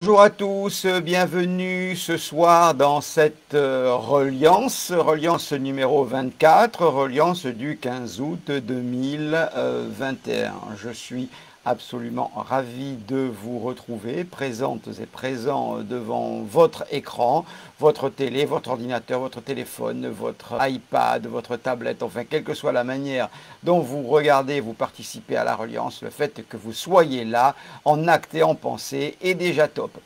Bonjour à tous, bienvenue ce soir dans cette reliance numéro 24, reliance du 15 août 2021. Je suis absolument ravi de vous retrouver, présentes et présents devant votre écran, votre télé, votre ordinateur, votre téléphone, votre iPad, votre tablette, enfin quelle que soit la manière dont vous regardez, vous participez à la reliance, le fait que vous soyez là en acte et en pensée est déjà top.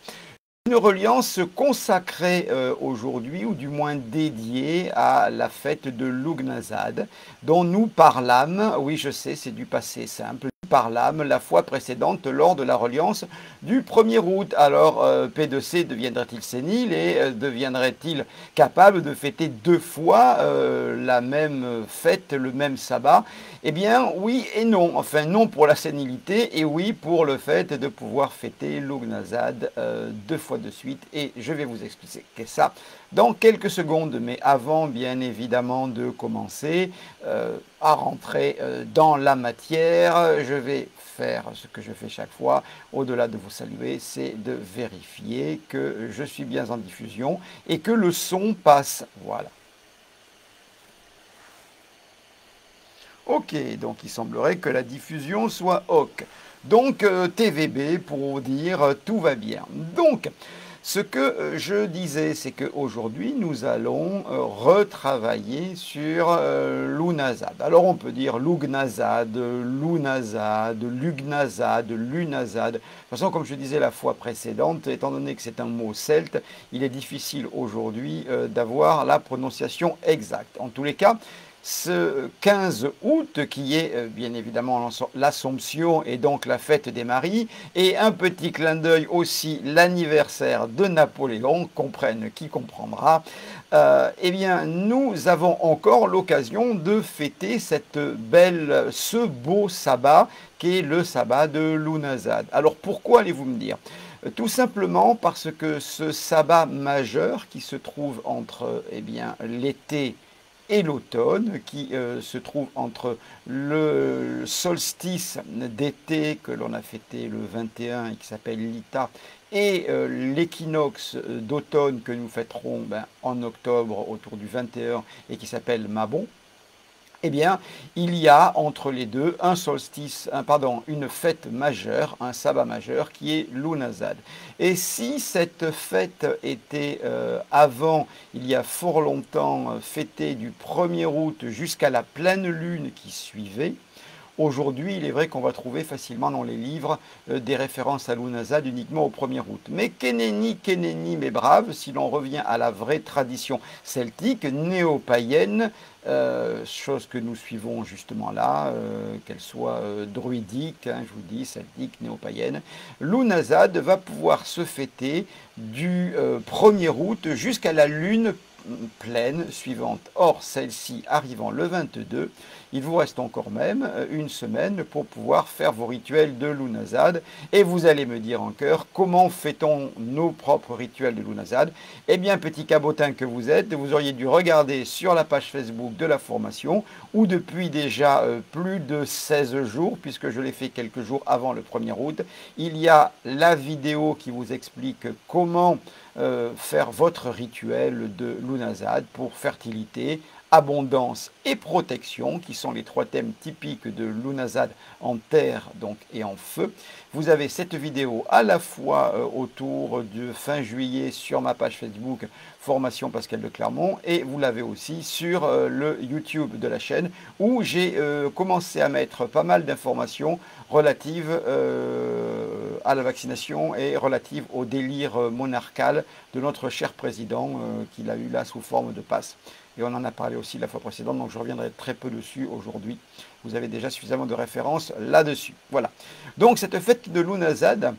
Une reliance consacrée aujourd'hui, ou du moins dédiée à la fête de Lughnasadh, dont nous parlâmes, oui je sais, c'est du passé simple, nous parlâmes la fois précédente lors de la reliance du 1er août. Alors P2C deviendrait-il sénile et deviendrait-il capable de fêter deux fois la même fête, le même sabbat? Eh bien oui et non, enfin non pour la sénilité et oui pour le fait de pouvoir fêter Lughnasadh deux fois de suite, et je vais vous expliquer ça dans quelques secondes. Mais avant bien évidemment de commencer à rentrer dans la matière, je vais faire ce que je fais chaque fois, au-delà de vous saluer, c'est de vérifier que je suis bien en diffusion et que le son passe. Voilà. Ok, donc il semblerait que la diffusion soit OK. Donc TVB pour dire tout va bien. Donc, ce que je disais, c'est qu'aujourd'hui, nous allons retravailler sur Lughnasadh. Alors on peut dire Lughnasadh, Lunazad, Lugnazad, Lunazad. De toute façon, comme je disais la fois précédente, étant donné que c'est un mot celte, il est difficile aujourd'hui d'avoir la prononciation exacte. En tous les cas, ce 15 août, qui est bien évidemment l'Assomption et donc la fête des maris, et un petit clin d'œil aussi l'anniversaire de Napoléon, comprenne qui comprendra, eh bien nous avons encore l'occasion de fêter ce beau sabbat qui est le sabbat de Lughnasadh. Alors pourquoi allez-vous me dire? Tout simplement parce que ce sabbat majeur qui se trouve entre l'été et l'automne, qui se trouve entre le solstice d'été que l'on a fêté le 21 et qui s'appelle l'Ita, et l'équinoxe d'automne que nous fêterons en octobre autour du 21 et qui s'appelle Mabon. Eh bien, il y a entre les deux une fête majeure, un sabbat majeur qui est Lughnasadh. Et si cette fête était avant, il y a fort longtemps, fêtée du 1er août jusqu'à la pleine lune qui suivait, aujourd'hui, il est vrai qu'on va trouver facilement dans les livres des références à Lughnasadh uniquement au 1er août. Mais qu'enneni, mes braves, si l'on revient à la vraie tradition celtique, néo-païenne, chose que nous suivons justement là, qu'elle soit druidique, hein, je vous dis, celtique, néo-païenne, Lughnasadh va pouvoir se fêter du 1er août jusqu'à la lune pleine suivante. Or, celle-ci arrivant le 22, il vous reste encore même une semaine pour pouvoir faire vos rituels de Lughnasadh. Et vous allez me dire en chœur, comment fait-on nos propres rituels de Lughnasadh? Eh bien, petit cabotin que vous êtes, vous auriez dû regarder sur la page Facebook de la formation, où depuis déjà plus de 16 jours, puisque je l'ai fait quelques jours avant le 1er août, il y a la vidéo qui vous explique comment faire votre rituel de Lughnasadh pour fertilité, abondance et protection, qui sont les trois thèmes typiques de Lughnasadh en terre donc, et en feu. Vous avez cette vidéo à la fois autour de fin juillet sur ma page Facebook Formation Pascal de Clermont, et vous l'avez aussi sur le YouTube de la chaîne, où j'ai commencé à mettre pas mal d'informations relatives à la vaccination et relatives au délire monarcal de notre cher président qu'il a eu là sous forme de passe. Et on en a parlé aussi la fois précédente, donc je reviendrai très peu dessus aujourd'hui. Vous avez déjà suffisamment de références là-dessus. Voilà. Donc cette fête de Lughnasadh,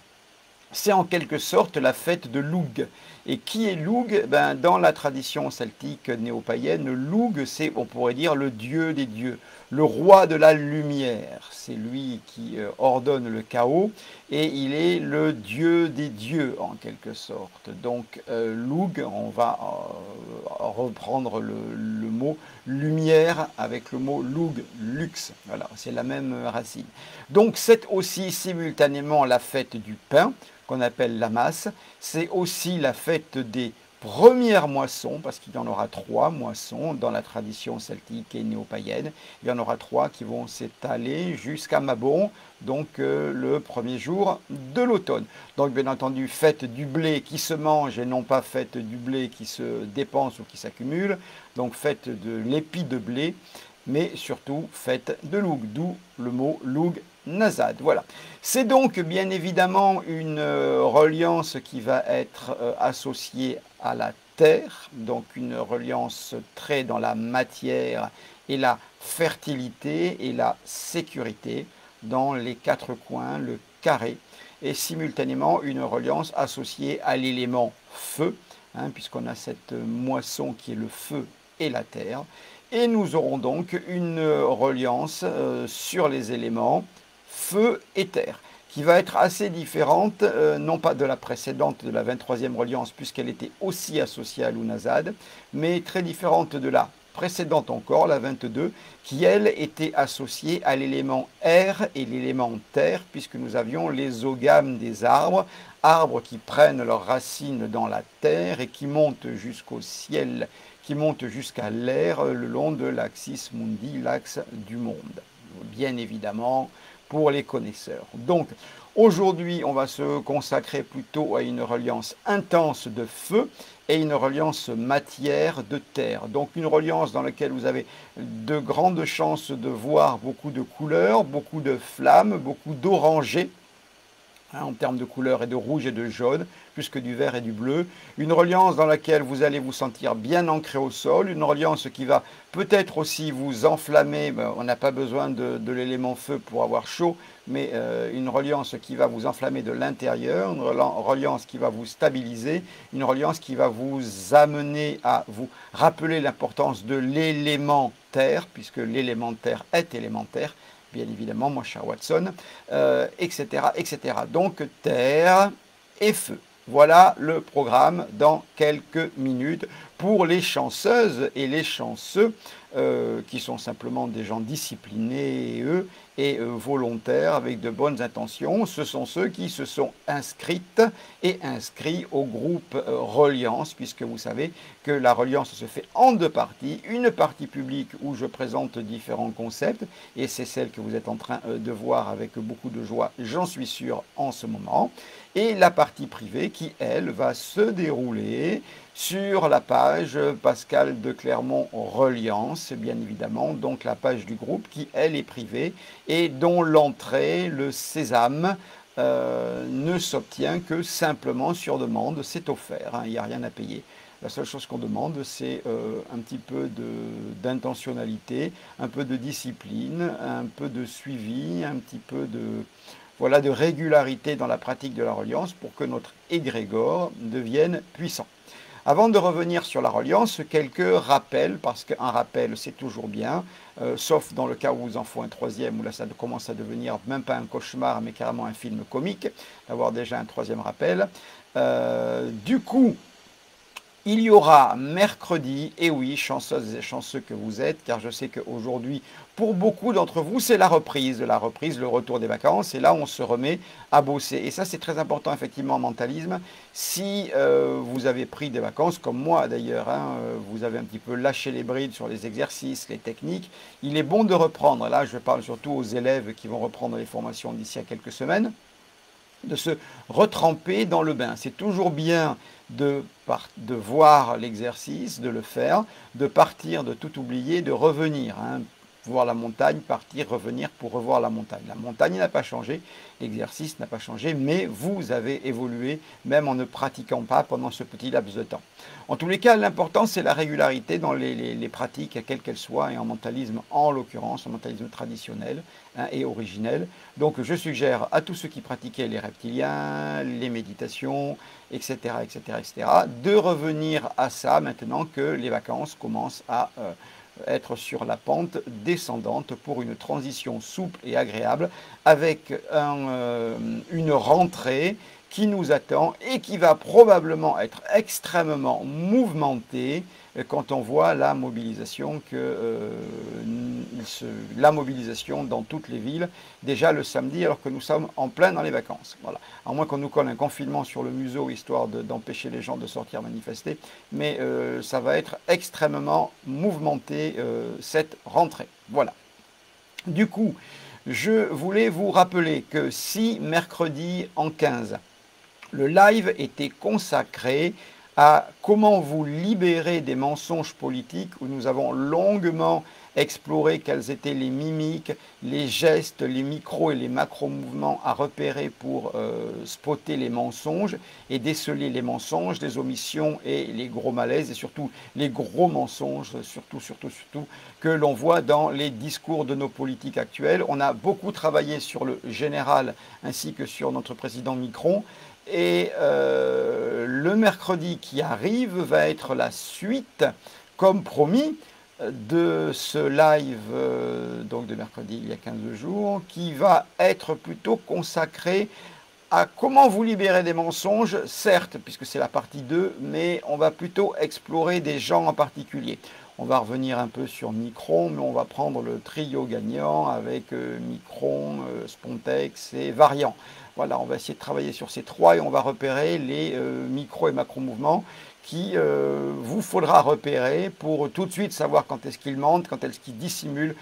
c'est en quelque sorte la fête de Lugh. Et qui est Lugh? Dans la tradition celtique néo-païenne, Lugh, c'est, on pourrait dire, le dieu des dieux, le roi de la lumière. C'est lui qui ordonne le chaos, et il est le dieu des dieux, en quelque sorte. Donc, Lugh, on va reprendre le mot lumière avec le mot Lugh, lux. Voilà, c'est la même racine. Donc, c'est aussi simultanément la fête du pain, qu'on appelle la masse. C'est aussi la fête des première moisson, parce qu'il y en aura 3 moissons dans la tradition celtique et néo-païenne. Il y en aura 3 qui vont s'étaler jusqu'à Mabon, donc le premier jour de l'automne. Donc bien entendu, fête du blé qui se mange et non pas fête du blé qui se dépense ou qui s'accumule. Donc fête de l'épi de blé, mais surtout fête de l'oug, d'où le mot loug Nazad. Voilà. C'est donc bien évidemment une reliance qui va être associée à la terre, donc une reliance très dans la matière et la fertilité et la sécurité dans les 4 coins, le carré, et simultanément une reliance associée à l'élément feu, hein, puisqu'on a cette moisson qui est le feu et la terre. Et nous aurons donc une reliance sur les éléments feu et terre, qui va être assez différente, non pas de la précédente, de la 23e reliance, puisqu'elle était aussi associée à l'Unazad, mais très différente de la précédente encore, la 22, qui elle était associée à l'élément air et l'élément terre, puisque nous avions les ogames des arbres, arbres qui prennent leurs racines dans la terre et qui montent jusqu'au ciel, qui montent jusqu'à l'air le long de l'axis mundi, l'axe du monde. Bien évidemment, pour les connaisseurs. Donc, aujourd'hui, on va se consacrer plutôt à une reliance intense de feu et une reliance matière de terre. Donc, une reliance dans laquelle vous avez de grandes chances de voir beaucoup de couleurs, beaucoup de flammes, beaucoup d'orangé, hein, en termes de couleurs et de rouge et de jaune, plus que du vert et du bleu. Une reliance dans laquelle vous allez vous sentir bien ancré au sol, une reliance qui va peut-être aussi vous enflammer, on n'a pas besoin de l'élément feu pour avoir chaud, mais une reliance qui va vous enflammer de l'intérieur, une reliance qui va vous stabiliser, une reliance qui va vous amener à vous rappeler l'importance de l'élément terre, puisque l'élément terre est élémentaire, bien évidemment, mon cher Watson, etc., etc. Donc, terre et feu. Voilà le programme dans quelques minutes pour les chanceuses et les chanceux qui sont simplement des gens disciplinés et volontaires avec de bonnes intentions. Ce sont ceux qui se sont inscrites et inscrits au groupe Reliance, puisque vous savez que la Reliance se fait en 2 parties. Une partie publique où je présente différents concepts, et c'est celle que vous êtes en train de voir avec beaucoup de joie, j'en suis sûr, en ce moment. Et la partie privée qui, elle, va se dérouler sur la page Pascal de Clermont Reliance, bien évidemment, donc la page du groupe qui, elle, est privée et dont l'entrée, le sésame, ne s'obtient que simplement sur demande, c'est offert, hein, il n'y a rien à payer. La seule chose qu'on demande, c'est un petit peu d'intentionnalité, un peu de discipline, un peu de suivi, un petit peu voilà, de régularité dans la pratique de la reliance pour que notre égrégore devienne puissant. Avant de revenir sur la reliance, quelques rappels, parce qu'un rappel c'est toujours bien, sauf dans le cas où vous en faut un 3e, où là ça commence à devenir même pas un cauchemar, mais carrément un film comique, d'avoir déjà un 3e rappel. Du coup, il y aura mercredi, et oui, chanceuses et chanceux que vous êtes, car je sais qu'aujourd'hui, pour beaucoup d'entre vous, c'est la reprise, le retour des vacances, et là, on se remet à bosser. Et ça, c'est très important, effectivement, en mentalisme. Si vous avez pris des vacances, comme moi d'ailleurs, hein, vous avez un petit peu lâché les brides sur les exercices, les techniques, il est bon de reprendre. Là, je parle surtout aux élèves qui vont reprendre les formations d'ici à quelques semaines, de se retremper dans le bain. C'est toujours bien de voir l'exercice, de le faire, de partir, de tout oublier, de revenir, hein, voir la montagne, partir, revenir pour revoir la montagne. La montagne n'a pas changé, l'exercice n'a pas changé, mais vous avez évolué même en ne pratiquant pas pendant ce petit laps de temps. En tous les cas, l'important c'est la régularité dans les pratiques, quelles qu'elles soient, et en mentalisme en l'occurrence, en mentalisme traditionnel, hein, et originel. Donc je suggère à tous ceux qui pratiquaient les reptiliens, les méditations, etc., etc., etc., de revenir à ça maintenant que les vacances commencent à être sur la pente descendante pour une transition souple et agréable avec une rentrée qui nous attend et qui va probablement être extrêmement mouvementé quand on voit la mobilisation dans toutes les villes, déjà le samedi, alors que nous sommes en plein dans les vacances. Voilà. À moins qu'on nous colle un confinement sur le museau, histoire d'empêcher les gens de sortir manifester, mais ça va être extrêmement mouvementé cette rentrée. Voilà. Du coup, je voulais vous rappeler que si mercredi en 15, le live était consacré à comment vous libérer des mensonges politiques, où nous avons longuement exploré quelles étaient les mimiques, les gestes, les micros et les macro-mouvements à repérer pour spotter les mensonges et déceler les mensonges, les omissions et les gros malaises et surtout les gros mensonges, surtout que l'on voit dans les discours de nos politiques actuels. On a beaucoup travaillé sur le général ainsi que sur notre président Macron. Et le mercredi qui arrive va être la suite, comme promis, de ce live donc de mercredi il y a 15 jours, qui va être plutôt consacré à comment vous libérer des mensonges, certes, puisque c'est la partie 2, mais on va plutôt explorer des gens en particulier. On va revenir un peu sur Micron, mais on va prendre le trio gagnant avec Micron, Spontex et Variant. Voilà, on va essayer de travailler sur ces trois et on va repérer les micro et macro mouvements qui vous faudra repérer pour tout de suite savoir quand est-ce qu'ils mentent, quand est-ce qu'ils dissimulent,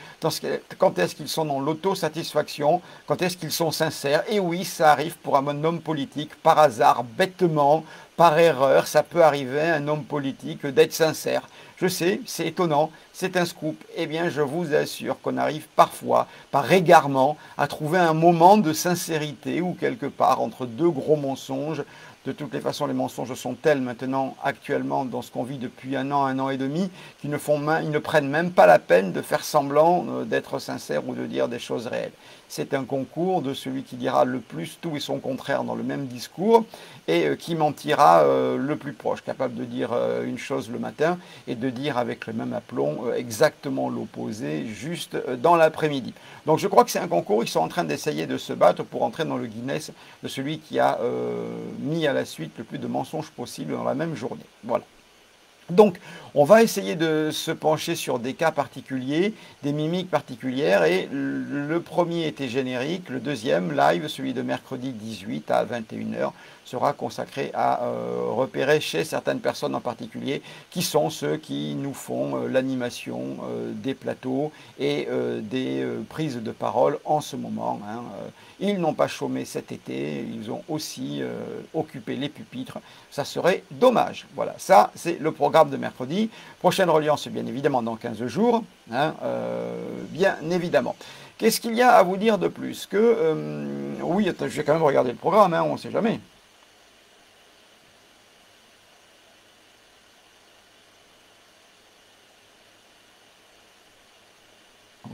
quand est-ce qu'ils sont dans l'autosatisfaction, quand est-ce qu'ils sont sincères. Et oui, ça arrive pour un homme politique, par hasard, bêtement, par erreur, ça peut arriver à un homme politique d'être sincère. Je sais, c'est étonnant, c'est un scoop. Eh bien, je vous assure qu'on arrive parfois, par égarement, à trouver un moment de sincérité ou quelque part entre deux gros mensonges. De toutes les façons, les mensonges sont tels maintenant, actuellement, dans ce qu'on vit depuis un an et demi, qu'ils ne prennent même pas la peine de faire semblant d'être sincères ou de dire des choses réelles. C'est un concours de celui qui dira le plus tout et son contraire dans le même discours et qui mentira le plus proche, capable de dire une chose le matin et de dire avec le même aplomb exactement l'opposé juste dans l'après-midi. Donc je crois que c'est un concours, ils sont en train d'essayer de se battre pour entrer dans le Guinness de celui qui a mis à la suite le plus de mensonges possible dans la même journée. Voilà. Donc, on va essayer de se pencher sur des cas particuliers, des mimiques particulières, et le premier était générique, le deuxième, live, celui de mercredi 18 à 21h, sera consacré à repérer chez certaines personnes en particulier qui sont ceux qui nous font l'animation des plateaux et des prises de parole en ce moment. Hein. Ils n'ont pas chômé cet été, ils ont aussi occupé les pupitres. Ça serait dommage. Voilà, ça c'est le programme de mercredi. Prochaine reliance, bien évidemment, dans 15 jours. Hein, bien évidemment. Qu'est-ce qu'il y a à vous dire de plus que, oui, attends, je vais quand même regarder le programme, hein, on ne sait jamais.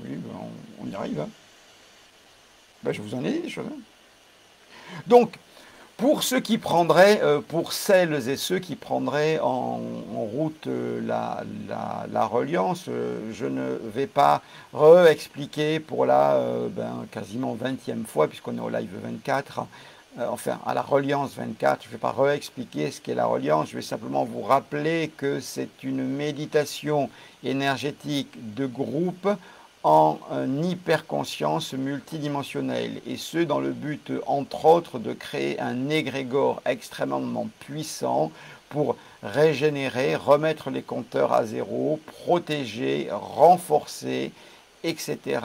Oui, ben, on y arrive. Hein. Ben, je vous en ai dit des choses. Hein. Donc, pour ceux qui prendraient, pour celles et ceux qui prendraient en route la reliance, je ne vais pas re-expliquer pour la quasiment 20e fois, puisqu'on est au live 24, enfin à la reliance 24, je ne vais pas re-expliquer ce qu'est la reliance, je vais simplement vous rappeler que c'est une méditation énergétique de groupe en hyperconscience multidimensionnelle, et ce dans le but, entre autres, de créer un égrégore extrêmement puissant pour régénérer, remettre les compteurs à zéro, protéger, renforcer, etc.,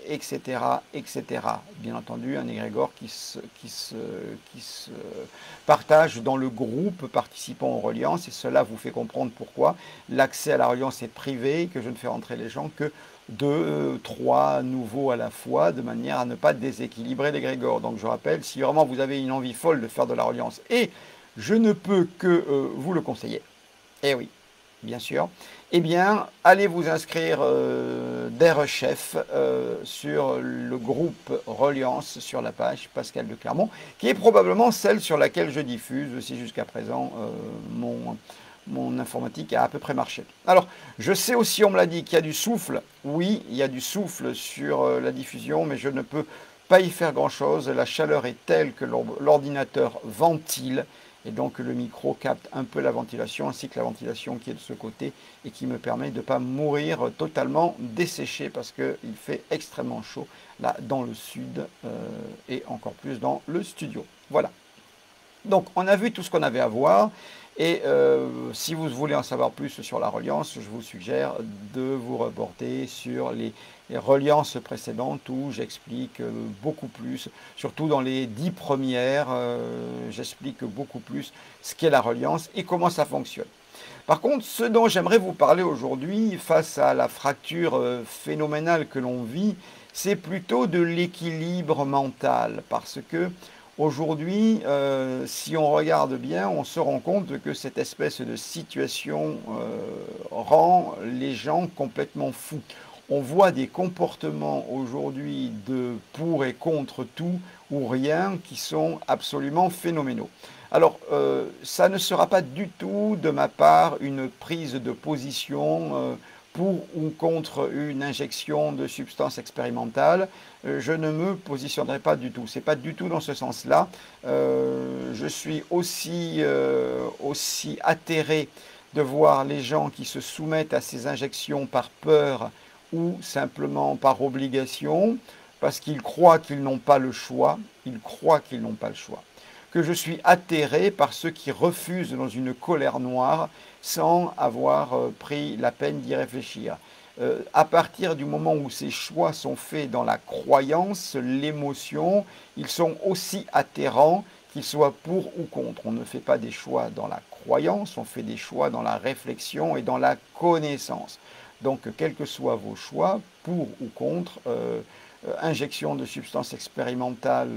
etc., etc. Bien entendu, un égrégore qui se partage dans le groupe participant aux reliances, et cela vous fait comprendre pourquoi l'accès à la reliance est privé, que je ne fais rentrer les gens que 2, 3 nouveaux à la fois, de manière à ne pas déséquilibrer l'égrégore. Donc je rappelle, si vraiment vous avez une envie folle de faire de la reliance, et je ne peux que vous le conseiller, eh oui, bien sûr, eh bien, allez vous inscrire d'R-Chef sur le groupe Reliance sur la page Pascal de Clermont, qui est probablement celle sur laquelle je diffuse aussi jusqu'à présent mon informatique a à peu près marché. Alors, je sais aussi, on me l'a dit, qu'il y a du souffle. Oui, il y a du souffle sur la diffusion, mais je ne peux pas y faire grand-chose. La chaleur est telle que l'ordinateur ventile et donc le micro capte un peu la ventilation ainsi que la ventilation qui est de ce côté et qui me permet de ne pas mourir totalement desséché parce qu'il fait extrêmement chaud là dans le sud et encore plus dans le studio. Voilà. Donc on a vu tout ce qu'on avait à voir et si vous voulez en savoir plus sur la reliance, je vous suggère de vous reporter sur les reliances précédentes où j'explique beaucoup plus, surtout dans les 10 premières, j'explique beaucoup plus ce qu'est la reliance et comment ça fonctionne. Par contre, ce dont j'aimerais vous parler aujourd'hui, face à la fracture phénoménale que l'on vit, c'est plutôt de l'équilibre mental, parce que aujourd'hui, si on regarde bien, on se rend compte que cette espèce de situation rend les gens complètement fous. On voit des comportements aujourd'hui de pour et contre tout ou rien qui sont absolument phénoménaux. Alors, ça ne sera pas du tout de ma part une prise de position pour ou contre une injection de substances expérimentales. Je ne me positionnerai pas du tout. Ce n'est pas du tout dans ce sens-là. Je suis aussi atterré de voir les gens qui se soumettent à ces injections par peur ou simplement par obligation, parce qu'ils croient qu'ils n'ont pas le choix. Ils croient qu'ils n'ont pas le choix. Que je suis atterré par ceux qui refusent dans une colère noire sans avoir pris la peine d'y réfléchir. À partir du moment où ces choix sont faits dans la croyance, l'émotion, ils sont aussi atterrants qu'ils soient pour ou contre. On ne fait pas des choix dans la croyance, on fait des choix dans la réflexion et dans la connaissance. Donc, quels que soient vos choix, pour ou contre, injection de substances expérimentales,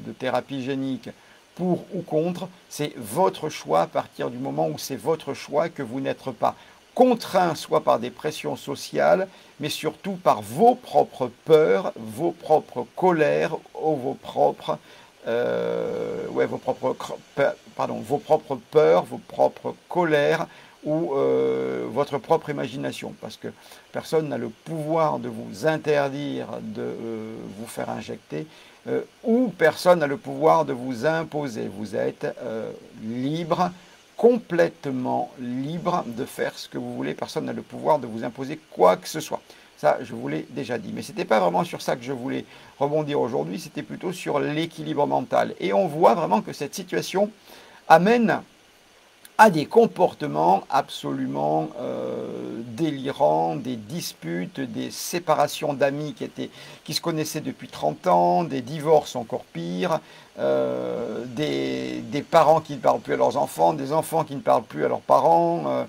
de thérapie génique, pour ou contre, c'est votre choix à partir du moment où c'est votre choix que vous n'êtes pas contraint soit par des pressions sociales, mais surtout par vos propres peurs, vos propres colères ou vos propres peurs, vos propres colères ou votre propre imagination, parce que personne n'a le pouvoir de vous interdire de vous faire injecter, ou personne n'a le pouvoir de vous imposer. Vous êtes libre, complètement libre de faire ce que vous voulez. Personne n'a le pouvoir de vous imposer quoi que ce soit. Ça, je vous l'ai déjà dit. Mais ce n'était pas vraiment sur ça que je voulais rebondir aujourd'hui, c'était plutôt sur l'équilibre mental. Et on voit vraiment que cette situation amène à des comportements absolument délirants, des disputes, des séparations d'amis qui se connaissaient depuis 30 ans, des divorces encore pires, des parents qui ne parlent plus à leurs enfants, des enfants qui ne parlent plus à leurs parents,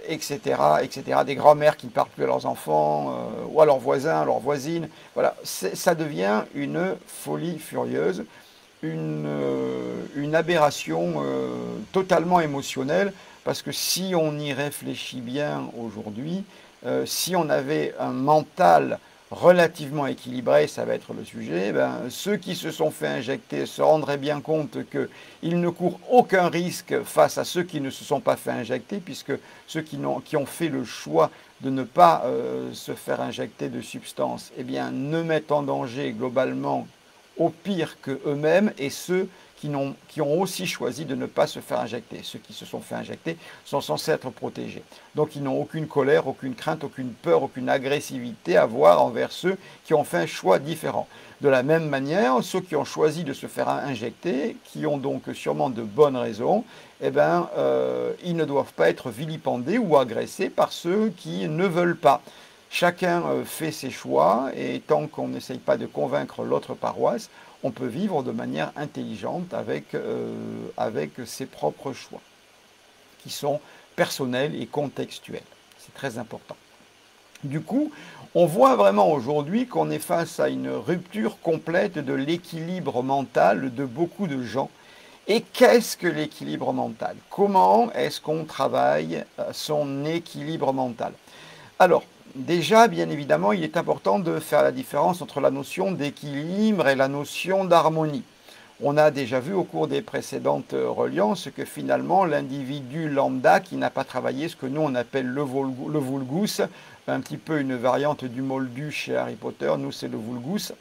etc., etc., des grands-mères qui ne parlent plus à leurs enfants ou à leurs voisins, à leurs voisines. Voilà, ça devient une folie furieuse. Une aberration totalement émotionnelle, parce que si on y réfléchit bien aujourd'hui, si on avait un mental relativement équilibré, ça va être le sujet, ben, ceux qui se sont fait injecter se rendraient bien compte qu'ils ne courent aucun risque face à ceux qui ne se sont pas fait injecter, puisque ceux qui ont fait le choix de ne pas se faire injecter de substances, eh bien, ne mettent en danger globalement au pire qu'eux-mêmes, et ceux qui ont aussi choisi de ne pas se faire injecter. Ceux qui se sont fait injecter sont censés être protégés. Donc ils n'ont aucune colère, aucune crainte, aucune peur, aucune agressivité à avoir envers ceux qui ont fait un choix différent. De la même manière, ceux qui ont choisi de se faire injecter, qui ont donc sûrement de bonnes raisons, eh ben, ils ne doivent pas être vilipendés ou agressés par ceux qui ne veulent pas. Chacun fait ses choix et tant qu'on n'essaye pas de convaincre l'autre paroisse, on peut vivre de manière intelligente avec ses propres choix, qui sont personnels et contextuels. C'est très important. Du coup, on voit vraiment aujourd'hui qu'on est face à une rupture complète de l'équilibre mental de beaucoup de gens. Et qu'est-ce que l'équilibre mental? Comment est-ce qu'on travaille son équilibre mental? Alors, déjà, bien évidemment, il est important de faire la différence entre la notion d'équilibre et la notion d'harmonie. On a déjà vu au cours des précédentes reliances que finalement, l'individu lambda qui n'a pas travaillé ce que nous on appelle le vulgus, un petit peu une variante du moldu chez Harry Potter, nous c'est le vulgus,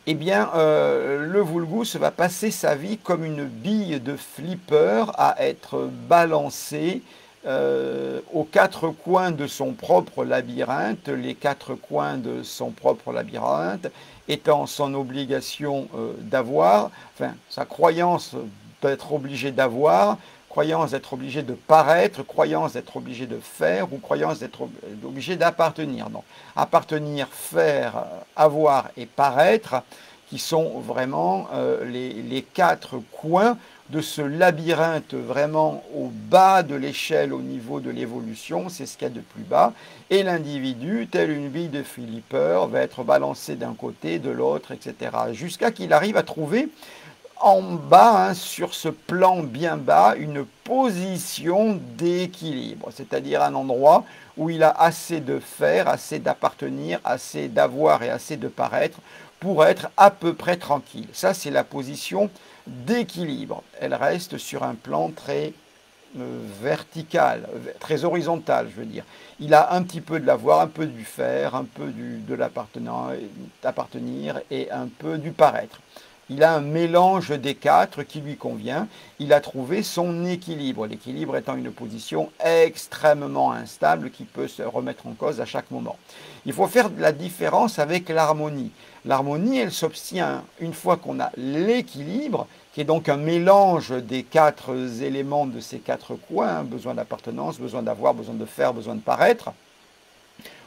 eh bien, le Vulgus va passer sa vie comme une bille de flipper à être balancée aux quatre coins de son propre labyrinthe, les quatre coins de son propre labyrinthe étant son obligation d'avoir, enfin sa croyance d'être obligé d'avoir, croyance d'être obligé de paraître, croyance d'être obligé de faire ou croyance d'être obligé d'appartenir. Donc, appartenir, faire, avoir et paraître, qui sont vraiment les quatre coins de ce labyrinthe vraiment au bas de l'échelle au niveau de l'évolution, c'est ce qu'il y a de plus bas, et l'individu, tel une bille de flipper, va être balancé d'un côté, de l'autre, etc., jusqu'à qu'il arrive à trouver en bas, hein, sur ce plan bien bas, une position d'équilibre, c'est-à-dire un endroit où il a assez de faire, assez d'appartenir, assez d'avoir et assez de paraître pour être à peu près tranquille. Ça, c'est la position d'équilibre. Elle reste sur un plan très vertical, très horizontal, je veux dire. Il a un petit peu de l'avoir, un peu du faire, un peu de l'appartenir et un peu du paraître. Il a un mélange des quatre qui lui convient. Il a trouvé son équilibre. L'équilibre étant une position extrêmement instable qui peut se remettre en cause à chaque moment. Il faut faire de la différence avec l'harmonie. L'harmonie, elle s'obtient une fois qu'on a l'équilibre, qui est donc un mélange des quatre éléments de ces quatre coins, besoin d'appartenance, besoin d'avoir, besoin de faire, besoin de paraître.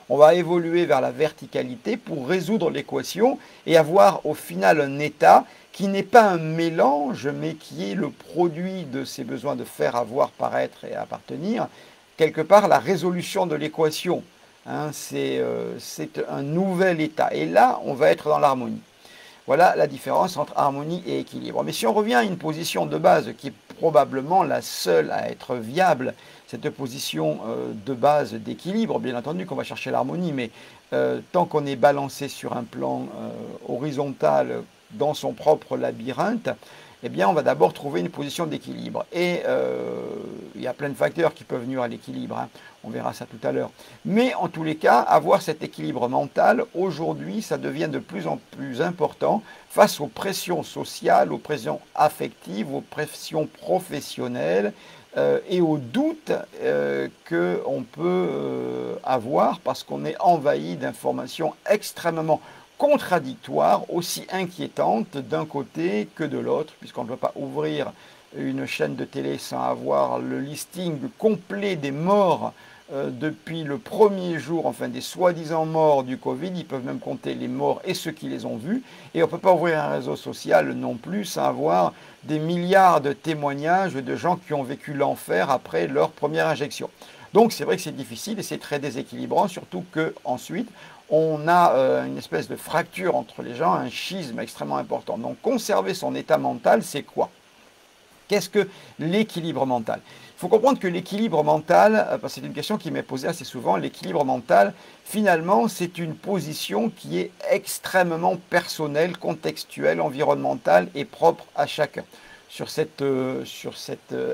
On va évoluer vers la verticalité pour résoudre l'équation et avoir au final un état qui n'est pas un mélange, mais qui est le produit de ces besoins de faire, avoir, paraître et appartenir, quelque part la résolution de l'équation. Hein, c'est un nouvel état. Et là, on va être dans l'harmonie. Voilà la différence entre harmonie et équilibre. Mais si on revient à une position de base qui est probablement la seule à être viable, cette position de base d'équilibre, bien entendu qu'on va chercher l'harmonie, mais tant qu'on est balancé sur un plan horizontal dans son propre labyrinthe, eh bien on va d'abord trouver une position d'équilibre. Et il y a plein de facteurs qui peuvent nuire à l'équilibre, hein. On verra ça tout à l'heure. Mais en tous les cas, avoir cet équilibre mental, aujourd'hui, ça devient de plus en plus important face aux pressions sociales, aux pressions affectives, aux pressions professionnelles et aux doutes qu'on peut avoir parce qu'on est envahi d'informations extrêmement contradictoires, aussi inquiétantes d'un côté que de l'autre, puisqu'on ne peut pas ouvrir une chaîne de télé sans avoir le listing complet des morts depuis le premier jour, enfin des soi-disant morts du Covid. Ils peuvent même compter les morts et ceux qui les ont vus. Et on ne peut pas ouvrir un réseau social non plus sans avoir des milliards de témoignages de gens qui ont vécu l'enfer après leur première injection. Donc c'est vrai que c'est difficile et c'est très déséquilibrant, surtout qu'ensuite on a une espèce de fracture entre les gens, un schisme extrêmement important. Donc conserver son état mental, c'est quoi? Qu'est-ce que l'équilibre mental? Il faut comprendre que l'équilibre mental, parce que c'est une question qui m'est posée assez souvent, l'équilibre mental, finalement, c'est une position qui est extrêmement personnelle, contextuelle, environnementale et propre à chacun. Sur cet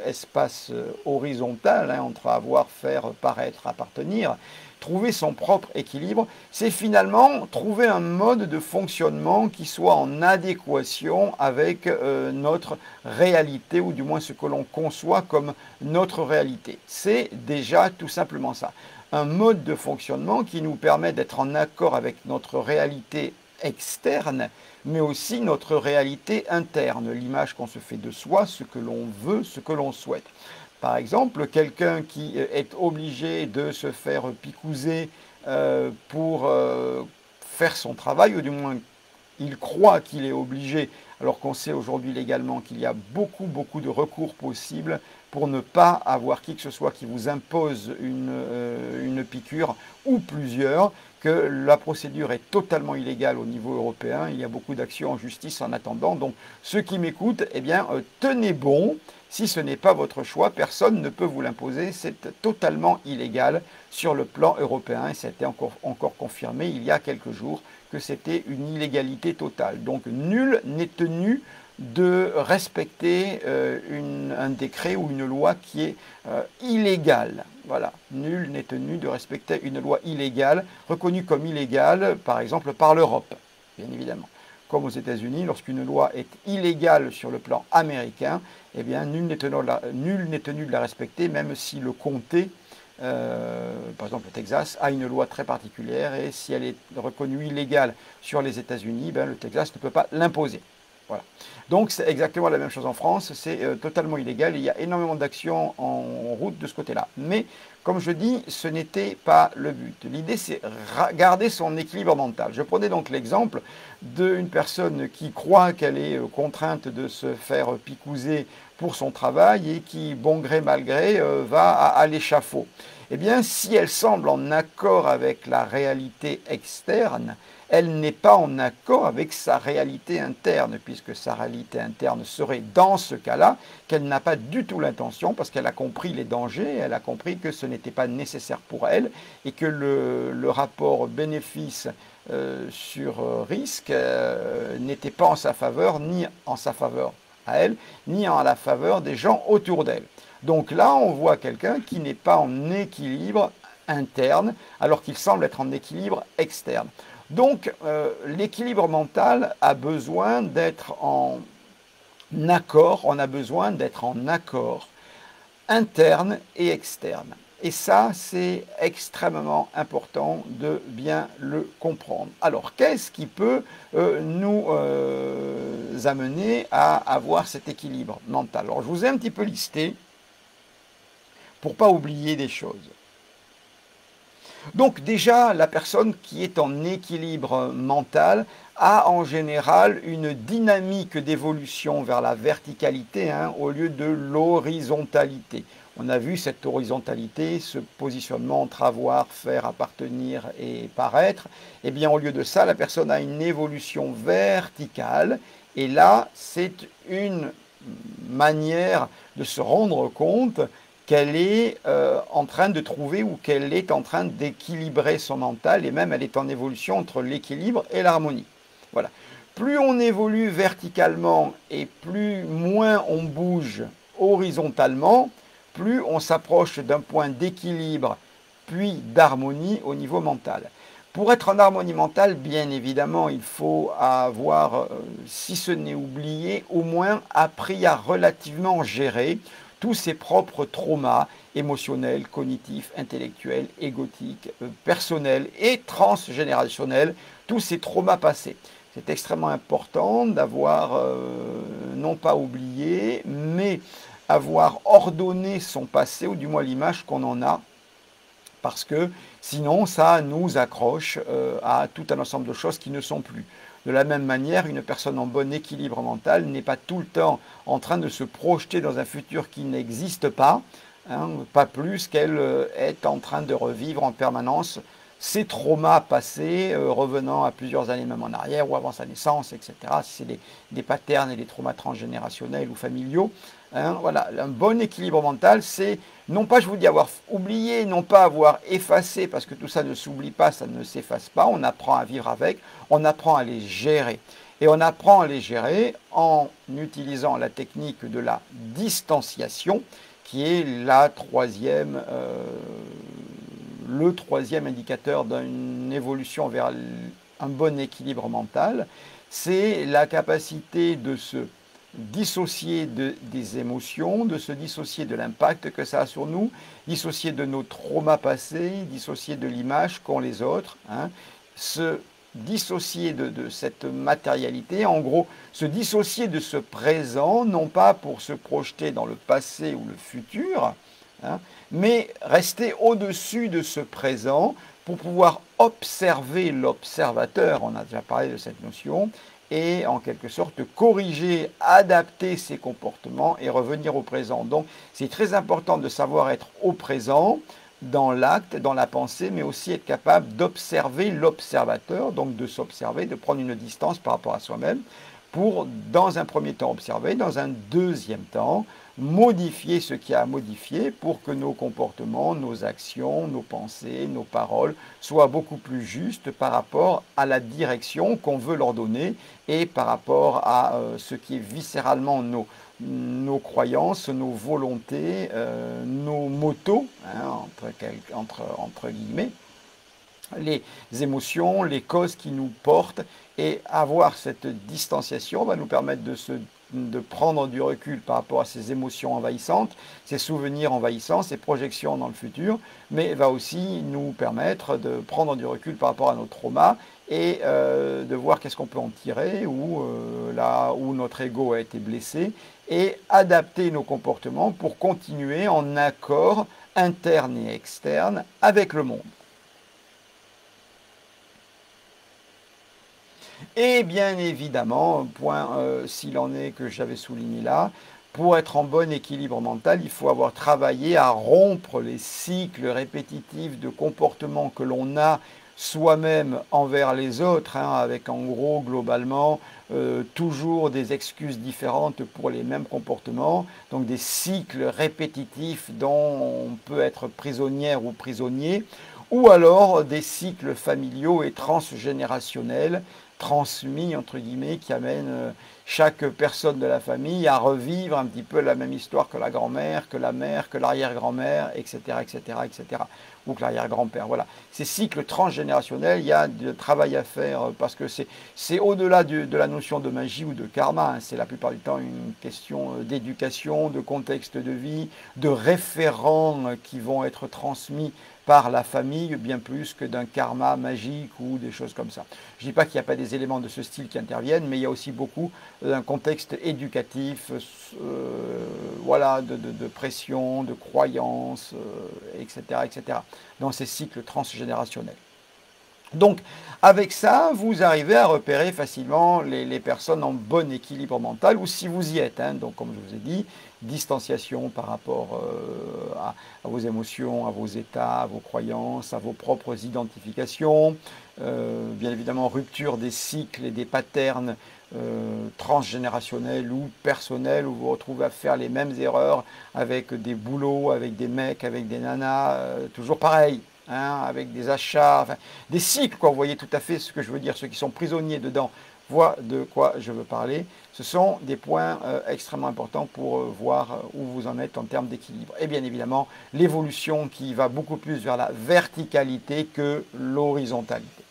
espace horizontal, hein, entre avoir, faire, paraître, appartenir, trouver son propre équilibre, c'est finalement trouver un mode de fonctionnement qui soit en adéquation avec notre réalité, ou du moins ce que l'on conçoit comme notre réalité. C'est déjà tout simplement ça. Un mode de fonctionnement qui nous permet d'être en accord avec notre réalité externe, mais aussi notre réalité interne, l'image qu'on se fait de soi, ce que l'on veut, ce que l'on souhaite. Par exemple, quelqu'un qui est obligé de se faire picouser pour faire son travail, ou du moins il croit qu'il est obligé, alors qu'on sait aujourd'hui légalement qu'il y a beaucoup de recours possibles pour ne pas avoir qui que ce soit qui vous impose une piqûre ou plusieurs, que la procédure est totalement illégale au niveau européen. Il y a beaucoup d'actions en justice en attendant. Donc ceux qui m'écoutent, eh bien, tenez bon. Si ce n'est pas votre choix, personne ne peut vous l'imposer. C'est totalement illégal sur le plan européen. Et ça a été encore confirmé il y a quelques jours que c'était une illégalité totale. Donc nul n'est tenu de respecter un décret ou une loi qui est illégale. Voilà, nul n'est tenu de respecter une loi illégale, reconnue comme illégale, par exemple, par l'Europe, bien évidemment. comme aux États-Unis, lorsqu'une loi est illégale sur le plan américain, eh bien, nul n'est tenu de la respecter, même si le comté, par exemple le Texas, a une loi très particulière, et si elle est reconnue illégale sur les États-Unis, ben, le Texas ne peut pas l'imposer. Voilà. Donc c'est exactement la même chose en France, c'est totalement illégal, il y a énormément d'actions en route de ce côté-là. Mais comme je dis, ce n'était pas le but. L'idée, c'est garder son équilibre mental. Je prenais donc l'exemple d'une personne qui croit qu'elle est contrainte de se faire picouser pour son travail et qui, bon gré mal gré, va à l'échafaud. Eh bien, si elle semble en accord avec la réalité externe, elle n'est pas en accord avec sa réalité interne, puisque sa réalité interne serait dans ce cas-là qu'elle n'a pas du tout l'intention, parce qu'elle a compris les dangers, elle a compris que ce n'était pas nécessaire pour elle, et que le rapport bénéfice sur risque n'était pas en sa faveur, ni en sa faveur à elle, ni en la faveur des gens autour d'elle. Donc là, on voit quelqu'un qui n'est pas en équilibre interne, alors qu'il semble être en équilibre externe. Donc, l'équilibre mental a besoin d'être en accord, on a besoin d'être en accord interne et externe. Et ça, c'est extrêmement important de bien le comprendre. Alors, qu'est-ce qui peut nous amener à avoir cet équilibre mental? Alors, je vous ai un petit peu listé pour ne pas oublier des choses. Donc déjà, la personne qui est en équilibre mental a en général une dynamique d'évolution vers la verticalité au lieu de l'horizontalité. On a vu cette horizontalité, ce positionnement entre avoir, faire, appartenir et paraître. Eh bien, au lieu de ça, la personne a une évolution verticale. Et là, c'est une manière de se rendre compte qu'elle est en train de trouver ou qu'elle est en train d'équilibrer son mental, et même elle est en évolution entre l'équilibre et l'harmonie. Voilà. Plus on évolue verticalement et moins on bouge horizontalement, plus on s'approche d'un point d'équilibre puis d'harmonie au niveau mental. Pour être en harmonie mentale, bien évidemment, il faut avoir, si ce n'est oublié, au moins appris à relativement gérer tous ses propres traumas émotionnels, cognitifs, intellectuels, égotiques, personnels et transgénérationnels, tous ces traumas passés. C'est extrêmement important d'avoir, non pas oublié, mais avoir ordonné son passé, ou du moins l'image qu'on en a, parce que sinon ça nous accroche à tout un ensemble de choses qui ne sont plus. De la même manière, une personne en bon équilibre mental n'est pas tout le temps en train de se projeter dans un futur qui n'existe pas, pas plus qu'elle est en train de revivre en permanence ses traumas passés, revenant à plusieurs années même en arrière ou avant sa naissance, etc. Si c'est des patterns et des traumas transgénérationnels ou familiaux. Voilà, un bon équilibre mental, c'est non pas, je vous dis, avoir oublié, non pas avoir effacé, parce que tout ça ne s'oublie pas, ça ne s'efface pas, on apprend à vivre avec, on apprend à les gérer. Et on apprend à les gérer en utilisant la technique de la distanciation, qui est le troisième indicateur d'une évolution vers un bon équilibre mental. C'est la capacité de se dissocier des émotions, de se dissocier de l'impact que ça a sur nous, dissocier de nos traumas passés, dissocier de l'image qu'ont les autres, se dissocier de cette matérialité, en gros, se dissocier de ce présent, non pas pour se projeter dans le passé ou le futur, mais rester au-dessus de ce présent pour pouvoir observer l'observateur, on a déjà parlé de cette notion, et en quelque sorte corriger, adapter ses comportements et revenir au présent. Donc c'est très important de savoir être au présent, dans l'acte, dans la pensée, mais aussi être capable d'observer l'observateur, donc de s'observer, de prendre une distance par rapport à soi-même, pour, dans un premier temps, observer, dans un deuxième temps, modifier ce qu'il y a à modifier pour que nos comportements, nos actions, nos pensées, nos paroles soient beaucoup plus justes par rapport à la direction qu'on veut leur donner et par rapport à ce qui est viscéralement nos croyances, nos volontés, nos motos, entre guillemets. les émotions, les causes qui nous portent, et avoir cette distanciation va nous permettre de prendre du recul par rapport à ces émotions envahissantes, ces souvenirs envahissants, ces projections dans le futur, mais va aussi nous permettre de prendre du recul par rapport à nos traumas et de voir qu'est-ce qu'on peut en tirer, ou là où notre ego a été blessé, et adapter nos comportements pour continuer en accord interne et externe avec le monde. Et bien évidemment, point s'il en est que j'avais souligné là, pour être en bon équilibre mental, il faut avoir travaillé à rompre les cycles répétitifs de comportement que l'on a soi-même envers les autres, hein, avec en gros globalement toujours des excuses différentes pour les mêmes comportements, donc des cycles répétitifs dont on peut être prisonnière ou prisonnier, ou alors des cycles familiaux et transgénérationnels transmis, entre guillemets, qui amènent chaque personne de la famille à revivre un petit peu la même histoire que la grand-mère, que la mère, que l'arrière-grand-mère, etc., etc., etc., ou que l'arrière-grand-père. Voilà. Ces cycles transgénérationnels, il y a du travail à faire parce que c'est au-delà de la notion de magie ou de karma. Hein. C'est la plupart du temps une question d'éducation, de contexte de vie, de référents qui vont être transmis par la famille, bien plus que d'un karma magique ou des choses comme ça. Je ne dis pas qu'il n'y a pas des éléments de ce style qui interviennent, mais il y a aussi beaucoup d'un contexte éducatif, voilà, de pression, de croyances, etc., etc., dans ces cycles transgénérationnels. Donc, avec ça, vous arrivez à repérer facilement les personnes en bon équilibre mental, ou si vous y êtes, hein, donc comme je vous ai dit, distanciation par rapport à vos émotions, à vos états, à vos croyances, à vos propres identifications, bien évidemment rupture des cycles et des patterns transgénérationnels ou personnels, où vous vous retrouvez à faire les mêmes erreurs avec des boulots, avec des mecs, avec des nanas, toujours pareil. Hein, avec des achats, enfin, des cycles, quoi. Vous voyez tout à fait ce que je veux dire. Ceux qui sont prisonniers dedans voient de quoi je veux parler. Ce sont des points extrêmement importants pour voir où vous en êtes en termes d'équilibre. Et bien évidemment, l'évolution qui va beaucoup plus vers la verticalité que l'horizontalité.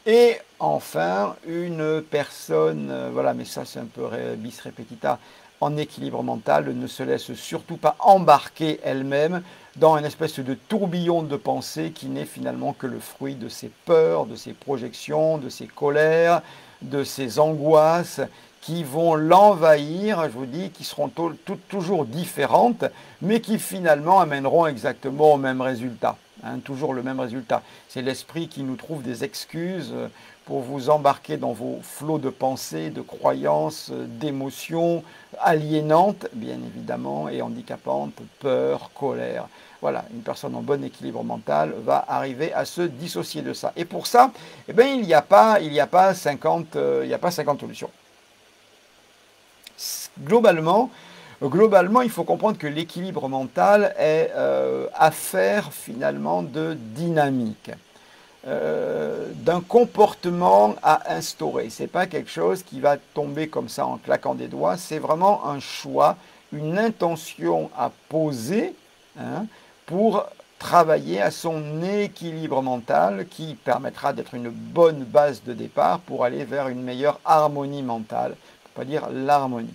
Et enfin, une personne, voilà, mais ça c'est un peu bis repetita, en équilibre mental, ne se laisse surtout pas embarquer elle-même dans une espèce de tourbillon de pensée qui n'est finalement que le fruit de ses peurs, de ses projections, de ses colères, de ses angoisses, qui vont l'envahir, je vous dis, qui seront toujours différentes, mais qui finalement amèneront exactement au même résultat. Hein, toujours le même résultat. C'est l'esprit qui nous trouve des excuses pour vous embarquer dans vos flots de pensées, de croyances, d'émotions aliénantes, bien évidemment, et handicapantes, peur, colère. Voilà, une personne en bon équilibre mental va arriver à se dissocier de ça. Et pour ça, eh bien, il n'y a pas 50 solutions. Globalement, il faut comprendre que l'équilibre mental est affaire finalement de dynamique, d'un comportement à instaurer. Ce n'est pas quelque chose qui va tomber comme ça en claquant des doigts, c'est vraiment un choix, une intention à poser, hein, pour travailler à son équilibre mental qui permettra d'être une bonne base de départ pour aller vers une meilleure harmonie mentale, pour ne pas dire l'harmonie.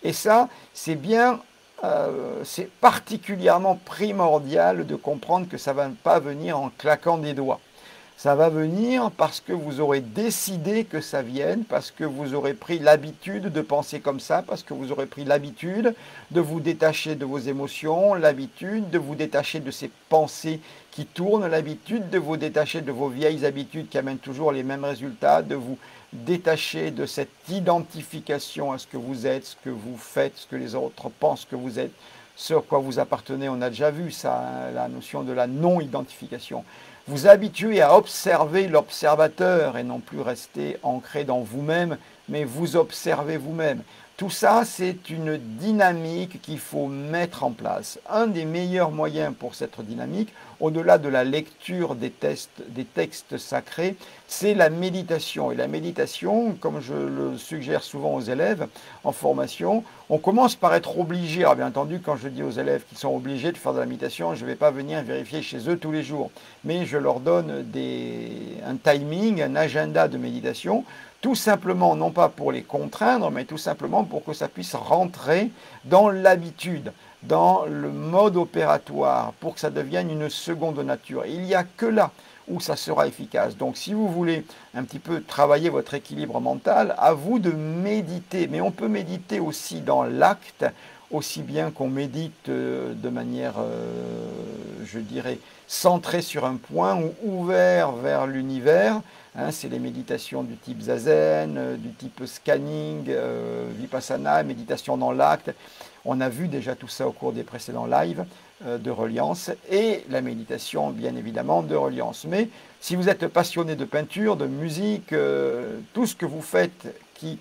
Et ça, c'est bien, c'est particulièrement primordial de comprendre que ça ne va pas venir en claquant des doigts. Ça va venir parce que vous aurez décidé que ça vienne, parce que vous aurez pris l'habitude de penser comme ça, parce que vous aurez pris l'habitude de vous détacher de vos émotions, l'habitude de vous détacher de ces pensées qui tournent, l'habitude de vous détacher de vos vieilles habitudes qui amènent toujours les mêmes résultats, de vous détacher de cette identification à ce que vous êtes, ce que vous faites, ce que les autres pensent que vous êtes, ce à quoi vous appartenez. On a déjà vu ça, hein, la notion de la non-identification. Vous habituez à observer l'observateur et non plus rester ancré dans vous-même, mais vous observez vous-même. Tout ça, c'est une dynamique qu'il faut mettre en place. Un des meilleurs moyens pour cette dynamique, au-delà de la lecture des textes sacrés, c'est la méditation. Et la méditation, comme je le suggère souvent aux élèves en formation, on commence par être obligé. Alors bien entendu, quand je dis aux élèves qu'ils sont obligés de faire de la méditation, je ne vais pas venir vérifier chez eux tous les jours. Mais je leur donne un timing, un agenda de méditation, tout simplement, non pas pour les contraindre, mais tout simplement pour que ça puisse rentrer dans l'habitude, dans le mode opératoire, pour que ça devienne une seconde nature. Il n'y a que là où ça sera efficace. Donc si vous voulez un petit peu travailler votre équilibre mental, à vous de méditer. Mais on peut méditer aussi dans l'acte, aussi bien qu'on médite de manière, je dirais, centrée sur un point ou ouvert vers l'univers. Hein, c'est les méditations du type zazen, du type scanning, vipassana, méditation dans l'acte. On a vu déjà tout ça au cours des précédents lives de Reliance et la méditation, bien évidemment, de Reliance. Mais si vous êtes passionné de peinture, de musique, tout ce que vous faites qui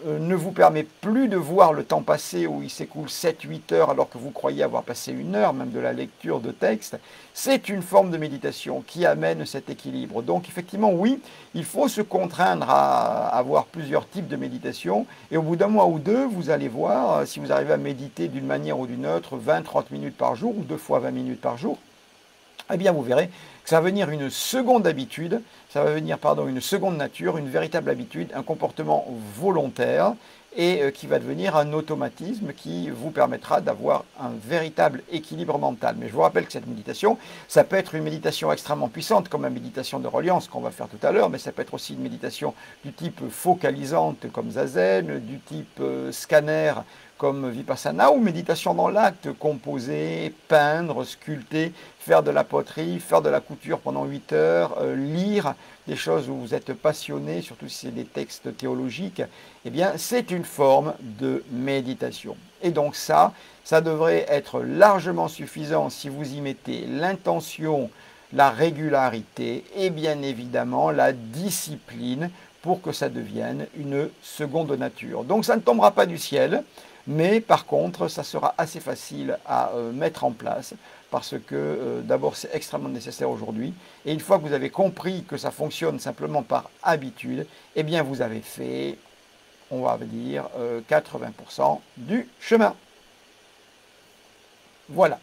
ne vous permet plus de voir le temps passer où il s'écoule 7-8 heures alors que vous croyez avoir passé 1 heure, même de la lecture de texte, c'est une forme de méditation qui amène cet équilibre. Donc effectivement, oui, il faut se contraindre à avoir plusieurs types de méditation et au bout d'un mois ou deux, vous allez voir si vous arrivez à méditer d'une manière ou d'une autre 20-30 minutes par jour ou 2 fois 20 minutes par jour, eh bien vous verrez que ça va venir une seconde habitude, ça va venir, une seconde nature, une véritable habitude, un comportement volontaire et qui va devenir un automatisme qui vous permettra d'avoir un véritable équilibre mental. Mais je vous rappelle que cette méditation, ça peut être une méditation extrêmement puissante, comme la méditation de Reliance qu'on va faire tout à l'heure, mais ça peut être aussi une méditation du type focalisante comme Zazen, du type scanner comme Vipassana, ou méditation dans l'acte, composer, peindre, sculpter, faire de la poterie, faire de la couture pendant 8 heures, lire des choses où vous êtes passionné, surtout si c'est des textes théologiques, eh bien c'est une forme de méditation. Et donc ça devrait être largement suffisant si vous y mettez l'intention, la régularité et bien évidemment la discipline pour que ça devienne une seconde nature. Donc ça ne tombera pas du ciel, mais par contre, ça sera assez facile à mettre en place parce que d'abord, c'est extrêmement nécessaire aujourd'hui. Et une fois que vous avez compris que ça fonctionne simplement par habitude, eh bien, vous avez fait, on va dire, 80% du chemin. Voilà.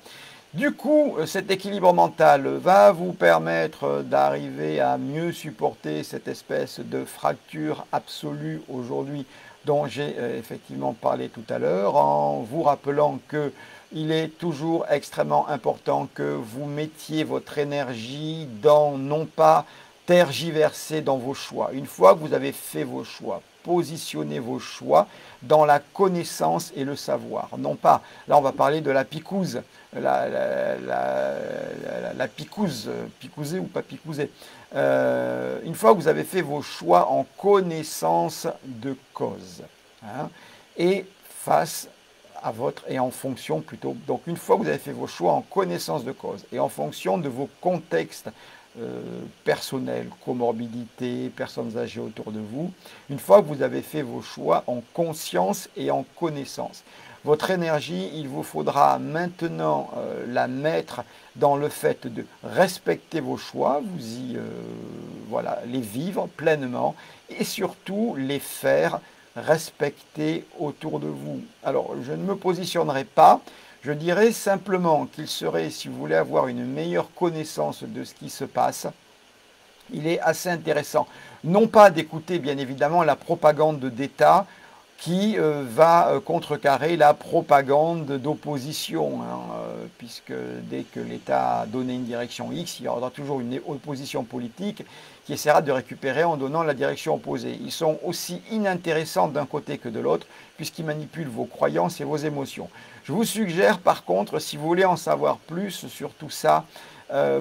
Du coup, cet équilibre mental va vous permettre d'arriver à mieux supporter cette espèce de fracture absolue aujourd'hui dont j'ai effectivement parlé tout à l'heure, en vous rappelant qu'il est toujours extrêmement important que vous mettiez votre énergie dans, non pas tergiverser dans vos choix. Une fois que vous avez fait vos choix, positionnez vos choix dans la connaissance et le savoir. Non pas, là on va parler de la picouse, la picouse, picousée ou pas picousée. Une fois que vous avez fait vos choix en connaissance de cause, hein, et face à et en fonction plutôt, donc une fois que vous avez fait vos choix en connaissance de cause et en fonction de vos contextes personnels, comorbidité, personnes âgées autour de vous, une fois que vous avez fait vos choix en conscience et en connaissance, votre énergie, il vous faudra maintenant la mettre dans le fait de respecter vos choix, voilà, les vivre pleinement et surtout les faire respecter autour de vous. Alors, je ne me positionnerai pas, je dirais simplement qu'il serait, si vous voulez avoir une meilleure connaissance de ce qui se passe, il est assez intéressant, non pas d'écouter bien évidemment la propagande d'État qui va contrecarrer la propagande d'opposition, hein, puisque dès que l'État a donné une direction X, il y aura toujours une opposition politique qui essaiera de récupérer en donnant la direction opposée. Ils sont aussi inintéressants d'un côté que de l'autre, puisqu'ils manipulent vos croyances et vos émotions. Je vous suggère par contre, si vous voulez en savoir plus sur tout ça,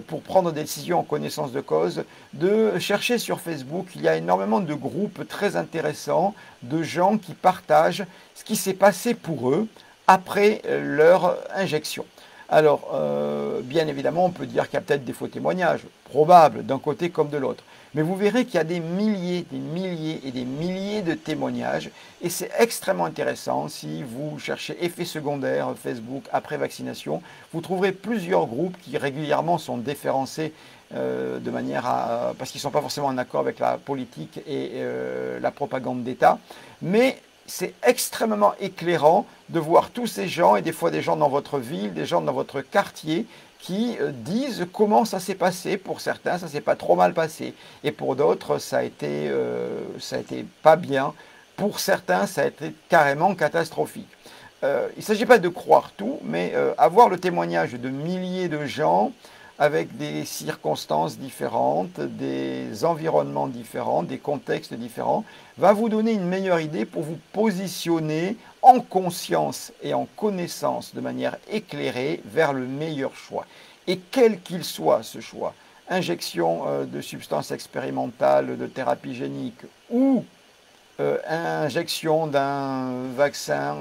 pour prendre des décisions en connaissance de cause, de chercher sur Facebook. Il y a énormément de groupes très intéressants de gens qui partagent ce qui s'est passé pour eux après leur injection. Alors, bien évidemment, on peut dire qu'il y a peut-être des faux témoignages, probables, d'un côté comme de l'autre. Mais vous verrez qu'il y a des milliers et des milliers de témoignages. Et c'est extrêmement intéressant. Si vous cherchez effets secondaires Facebook après vaccination, vous trouverez plusieurs groupes qui régulièrement sont déférencés de manière à... parce qu'ils ne sont pas forcément en accord avec la politique et la propagande d'État. Mais c'est extrêmement éclairant de voir tous ces gens, et des fois des gens dans votre ville, des gens dans votre quartier, qui disent comment ça s'est passé. Pour certains, ça s'est pas trop mal passé. Et pour d'autres, ça a été pas bien. Pour certains, ça a été carrément catastrophique. Il ne s'agit pas de croire tout, mais avoir le témoignage de milliers de gens avec des circonstances différentes, des environnements différents, des contextes différents, va vous donner une meilleure idée pour vous positionner en conscience et en connaissance de manière éclairée vers le meilleur choix. Et quel qu'il soit ce choix, injection de substances expérimentales, de thérapie génique ou injection d'un vaccin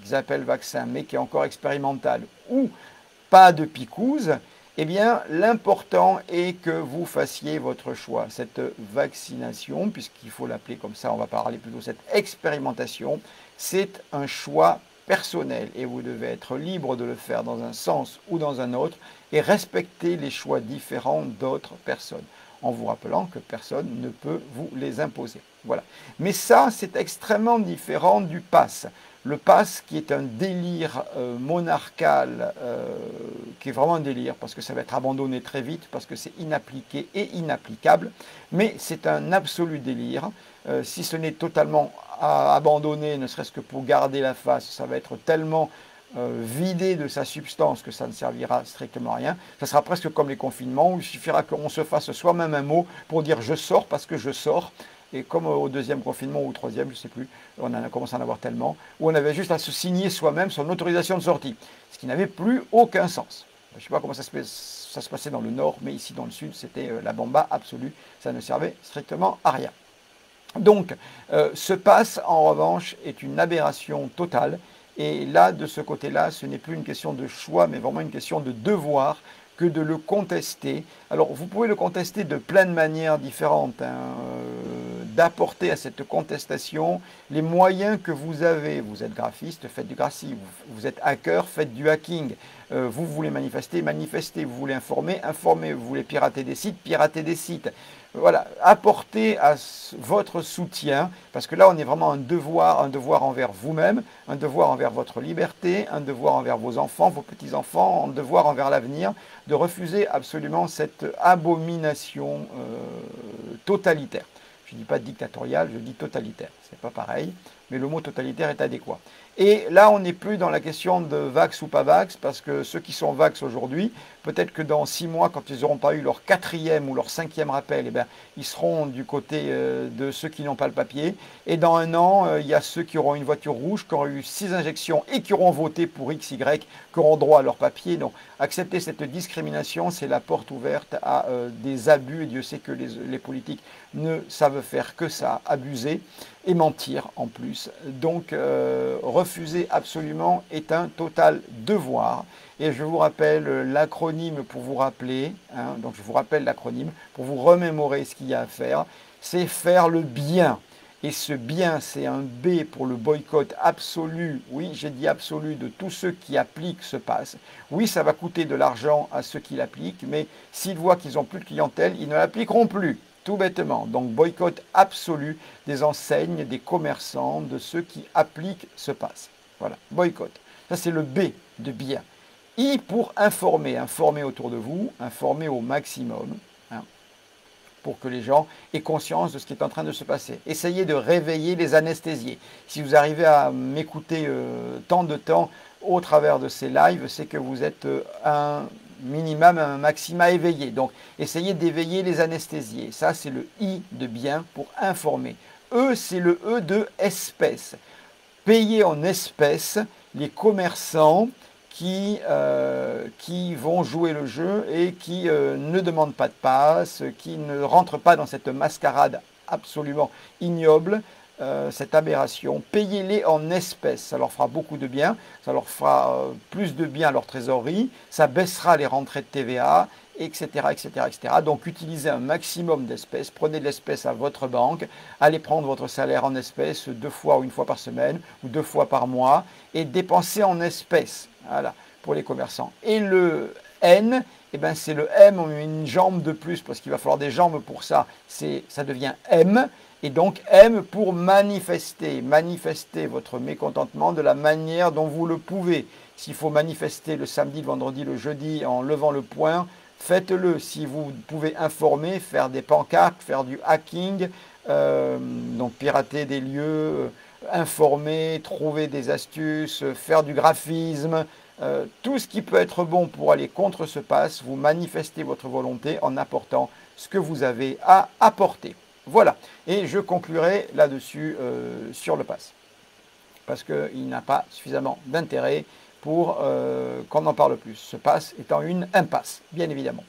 qu'ils appellent vaccin mais qui est encore expérimental ou pas de picouse, eh bien, l'important est que vous fassiez votre choix. Cette vaccination, puisqu'il faut l'appeler comme ça, on va parler plutôt de cette expérimentation, c'est un choix personnel et vous devez être libre de le faire dans un sens ou dans un autre et respecter les choix différents d'autres personnes, en vous rappelant que personne ne peut vous les imposer. Voilà. Mais ça, c'est extrêmement différent du pass. Le pass qui est un délire monarcal, qui est vraiment un délire, parce que ça va être abandonné très vite, parce que c'est inappliqué et inapplicable, mais c'est un absolu délire. Si ce n'est totalement abandonné, ne serait-ce que pour garder la face, ça va être tellement vidé de sa substance que ça ne servira strictement à rien. Ça sera presque comme les confinements, où il suffira qu'on se fasse soi-même un mot pour dire « je sors parce que je sors ». Et comme au deuxième confinement ou au troisième, je ne sais plus, on a commencé à en avoir tellement, où on avait juste à se signer soi-même son autorisation de sortie, ce qui n'avait plus aucun sens. Je ne sais pas comment ça se passait dans le nord, mais ici dans le sud, c'était la bomba absolue, ça ne servait strictement à rien. Donc, ce pass, en revanche, est une aberration totale, et là, de ce côté-là, ce n'est plus une question de choix, mais vraiment une question de devoir, que de le contester. Alors, vous pouvez le contester de plein de manières différentes, d'apporter à cette contestation les moyens que vous avez. Vous êtes graphiste, faites du graphisme. Vous êtes hacker, faites du hacking. Vous voulez manifester, manifestez. Vous voulez informer, informez. Vous voulez pirater des sites, piratez des sites. Voilà, apportez à votre soutien, parce que là, on est vraiment un devoir envers vous-même, un devoir envers votre liberté, un devoir envers vos enfants, vos petits-enfants, un devoir envers l'avenir, de refuser absolument cette abomination totalitaire. Je ne dis pas dictatoriale, je dis totalitaire. Ce n'est pas pareil, mais le mot totalitaire est adéquat. Et là, on n'est plus dans la question de vax ou pas vax, parce que ceux qui sont vax aujourd'hui, peut-être que dans 6 mois, quand ils n'auront pas eu leur 4e ou leur 5e rappel, eh bien, ils seront du côté de ceux qui n'ont pas le papier. Et dans 1 an, il y a ceux qui auront une voiture rouge, qui auront eu 6 injections et qui auront voté pour X, Y, qui auront droit à leur papier. Donc, accepter cette discrimination, c'est la porte ouverte à des abus. Et Dieu sait que les politiques ne savent faire que ça, abuser et mentir en plus. Donc, refuser absolument est un total devoir. Et je vous rappelle l'acronyme pour vous rappeler, donc je vous rappelle l'acronyme pour vous remémorer ce qu'il y a à faire, c'est faire le bien. Et ce bien, c'est un B pour le boycott absolu, oui, j'ai dit absolu, de tous ceux qui appliquent ce pass. Oui, ça va coûter de l'argent à ceux qui l'appliquent, mais s'ils voient qu'ils n'ont plus de clientèle, ils ne l'appliqueront plus. Tout bêtement. Donc boycott absolu des enseignes, des commerçants, de ceux qui appliquent ce pass. Voilà, boycott. Ça c'est le B de bien. I pour informer. Informer autour de vous, informer au maximum, pour que les gens aient conscience de ce qui est en train de se passer. Essayez de réveiller les anesthésiés. Si vous arrivez à m'écouter tant de temps au travers de ces lives, c'est que vous êtes un minimum, un maximum éveillé. Donc, essayez d'éveiller les anesthésiés. Ça, c'est le I de bien pour informer. E, c'est le E de espèce. Payer en espèces les commerçants qui vont jouer le jeu et qui ne demandent pas de passe, qui ne rentrent pas dans cette mascarade absolument ignoble cette aberration, payez-les en espèces. Ça leur fera beaucoup de bien, ça leur fera plus de bien à leur trésorerie, ça baissera les rentrées de TVA, etc., etc., etc. Donc utilisez un maximum d'espèces, prenez de l'espèce à votre banque, allez prendre votre salaire en espèces 2 fois ou 1 fois par semaine ou 2 fois par mois et dépensez en espèces. Voilà, pour les commerçants. Et le N, eh ben c'est le M, on met une jambe de plus parce qu'il va falloir des jambes pour ça. Ça devient M. Et donc M pour manifester. Manifester votre mécontentement de la manière dont vous le pouvez. S'il faut manifester le samedi, le vendredi, le jeudi en levant le poing, faites-le. Si vous pouvez informer, faire des pancartes, faire du hacking, donc pirater des lieux, informer, trouver des astuces, faire du graphisme, tout ce qui peut être bon pour aller contre ce pass, vous manifestez votre volonté en apportant ce que vous avez à apporter. Voilà, et je conclurai là-dessus sur le pass, parce qu'il n'a pas suffisamment d'intérêt pour qu'on en parle plus. Ce pass étant une impasse, bien évidemment.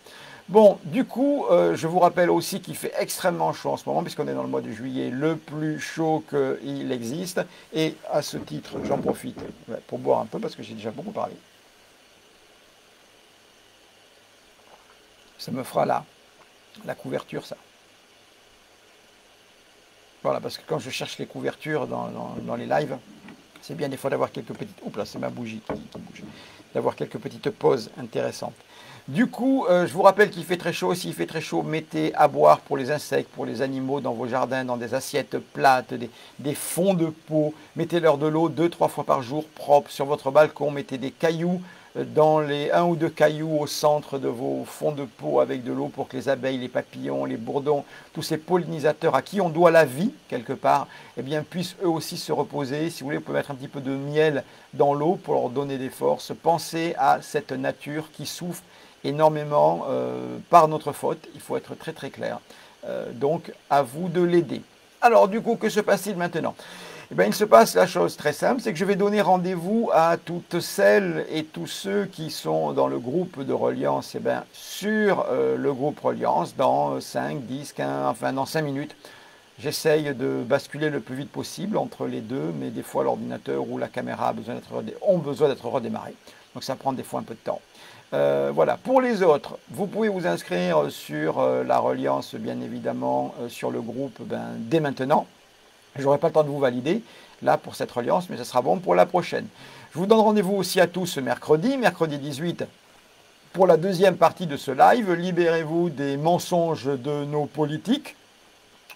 Bon, du coup, je vous rappelle aussi qu'il fait extrêmement chaud en ce moment, puisqu'on est dans le mois de juillet, le plus chaud qu'il existe. Et à ce titre, j'en profite pour boire un peu, parce que j'ai déjà beaucoup parlé. Ça me fera la couverture, ça. Voilà, parce que quand je cherche les couvertures dans les lives, c'est bien des fois d'avoir quelques petites... Oups là, c'est ma bougie qui bouge. D'avoir quelques petites pauses intéressantes. Du coup, je vous rappelle qu'il fait très chaud. S'il fait très chaud, mettez à boire pour les insectes, pour les animaux dans vos jardins, dans des assiettes plates, des fonds de pot. Mettez-leur de l'eau 2-3 fois par jour propre sur votre balcon. Mettez des cailloux dans les 1 ou 2 cailloux au centre de vos fonds de pot avec de l'eau pour que les abeilles, les papillons, les bourdons, tous ces pollinisateurs à qui on doit la vie quelque part, eh bien puissent eux aussi se reposer. Si vous voulez, vous pouvez mettre un petit peu de miel dans l'eau pour leur donner des forces. Pensez à cette nature qui souffre énormément par notre faute. Il faut être très très clair. Donc à vous de l'aider. Alors du coup, que se passe-t-il maintenant ? Eh bien, il se passe la chose très simple, c'est que je vais donner rendez-vous à toutes celles et tous ceux qui sont dans le groupe de Reliance, eh bien, sur le groupe Reliance dans 5, 10, 15, enfin dans 5 minutes. J'essaye de basculer le plus vite possible entre les deux, mais des fois l'ordinateur ou la caméra ont besoin d'être redémarrés. Donc ça prend des fois un peu de temps. Voilà, pour les autres, vous pouvez vous inscrire sur la Reliance, bien évidemment, sur le groupe dès maintenant. Je n'aurai pas le temps de vous valider, là, pour cette reliance, mais ce sera bon pour la prochaine. Je vous donne rendez-vous aussi à tous ce mercredi 18, pour la deuxième partie de ce live. Libérez-vous des mensonges de nos politiques.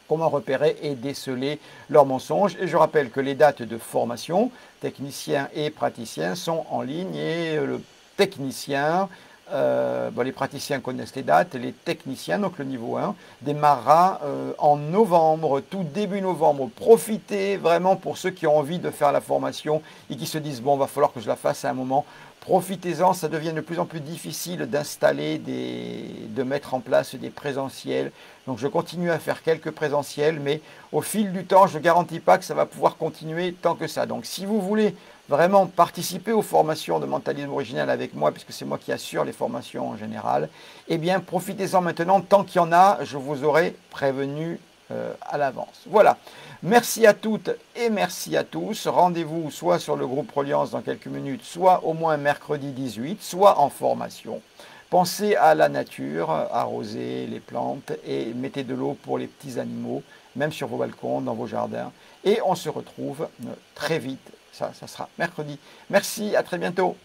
Comment repérer et déceler leurs mensonges. Et je rappelle que les dates de formation, techniciens et praticiens, sont en ligne. Et le technicien... les praticiens connaissent les dates, les techniciens, donc le niveau 1, démarrera en novembre, tout début novembre. Profitez vraiment pour ceux qui ont envie de faire la formation et qui se disent, bon, va falloir que je la fasse à un moment. Profitez-en, ça devient de plus en plus difficile d'installer, de mettre en place des présentiels. Donc je continue à faire quelques présentiels, mais au fil du temps, je ne garantis pas que ça va pouvoir continuer tant que ça. Donc si vous voulez vraiment participer aux formations de mentalisme original avec moi, puisque c'est moi qui assure les formations en général, eh bien profitez-en maintenant, tant qu'il y en a, je vous aurai prévenu à l'avance. Voilà, merci à toutes et merci à tous. Rendez-vous soit sur le groupe Reliance dans quelques minutes, soit au moins mercredi 18, soit en formation. Pensez à la nature, arrosez les plantes et mettez de l'eau pour les petits animaux, même sur vos balcons, dans vos jardins. Et on se retrouve très vite. Ça sera mercredi. Merci, à très bientôt.